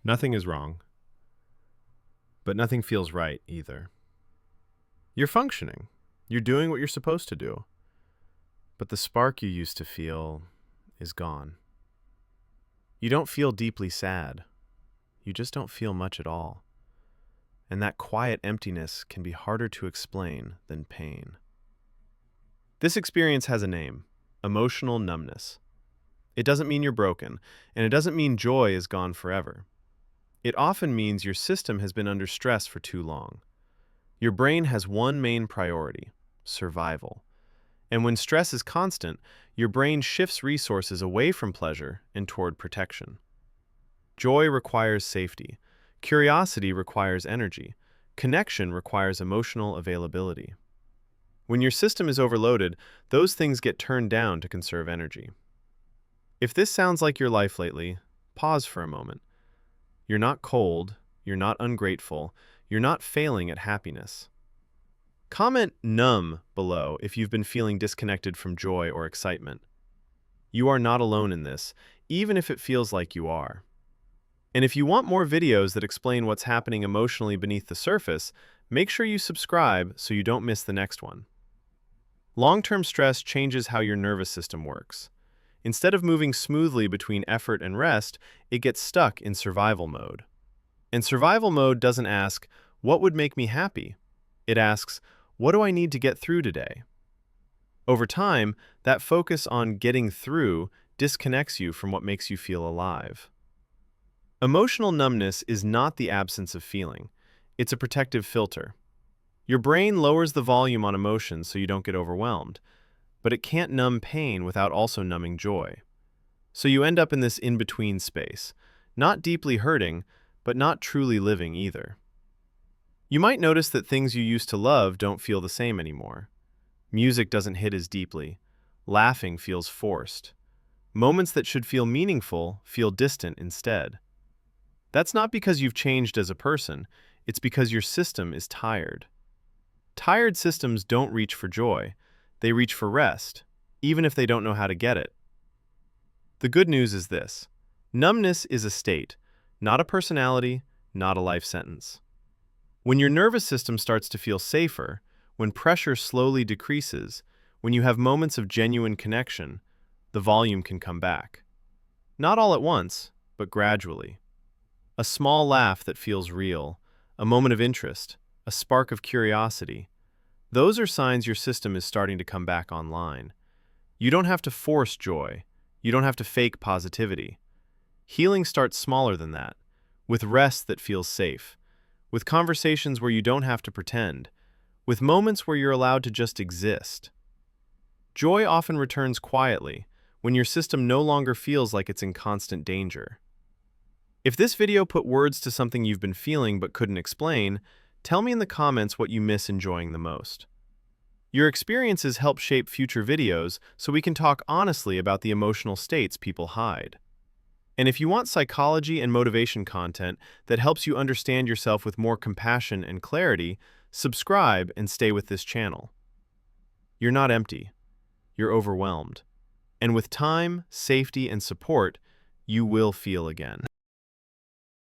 Nothing is wrong, but nothing feels right either. You're functioning. You're doing what you're supposed to do. But the spark you used to feel is gone. You don't feel deeply sad. You just don't feel much at all. And that quiet emptiness can be harder to explain than pain. This experience has a name: emotional numbness. It doesn't mean you're broken, and it doesn't mean joy is gone forever. It often means your system has been under stress for too long. Your brain has one main priority: survival. And when stress is constant, your brain shifts resources away from pleasure and toward protection. Joy requires safety. Curiosity requires energy. Connection requires emotional availability. When your system is overloaded, those things get turned down to conserve energy. If this sounds like your life lately, pause for a moment. You're not cold, you're not ungrateful, you're not failing at happiness. Comment numb below if you've been feeling disconnected from joy or excitement. You are not alone in this, even if it feels like you are. And if you want more videos that explain what's happening emotionally beneath the surface, make sure you subscribe so you don't miss the next one. Long-term stress changes how your nervous system works. Instead of moving smoothly between effort and rest, it gets stuck in survival mode. And survival mode doesn't ask, "What would make me happy?" It asks, "What do I need to get through today?" Over time, that focus on getting through disconnects you from what makes you feel alive. Emotional numbness is not the absence of feeling. It's a protective filter. Your brain lowers the volume on emotions so you don't get overwhelmed, but it can't numb pain without also numbing joy. So you end up in this in-between space, not deeply hurting, but not truly living either. You might notice that things you used to love don't feel the same anymore. Music doesn't hit as deeply. Laughing feels forced. Moments that should feel meaningful feel distant instead. That's not because you've changed as a person, it's because your system is tired. Tired systems don't reach for joy, they reach for rest, even if they don't know how to get it. The good news is this: numbness is a state, not a personality, not a life sentence. When your nervous system starts to feel safer, when pressure slowly decreases, when you have moments of genuine connection, the volume can come back. Not all at once, but gradually. A small laugh that feels real, a moment of interest, a spark of curiosity. Those are signs your system is starting to come back online. You don't have to force joy. You don't have to fake positivity. Healing starts smaller than that, with rest that feels safe, with conversations where you don't have to pretend, with moments where you're allowed to just exist. Joy often returns quietly, when your system no longer feels like it's in constant danger. If this video put words to something you've been feeling but couldn't explain, tell me in the comments what you miss enjoying the most. Your experiences help shape future videos so we can talk honestly about the emotional states people hide. And if you want psychology and motivation content that helps you understand yourself with more compassion and clarity, subscribe and stay with this channel. You're not empty. You're overwhelmed. And with time, safety, and support, you will feel again.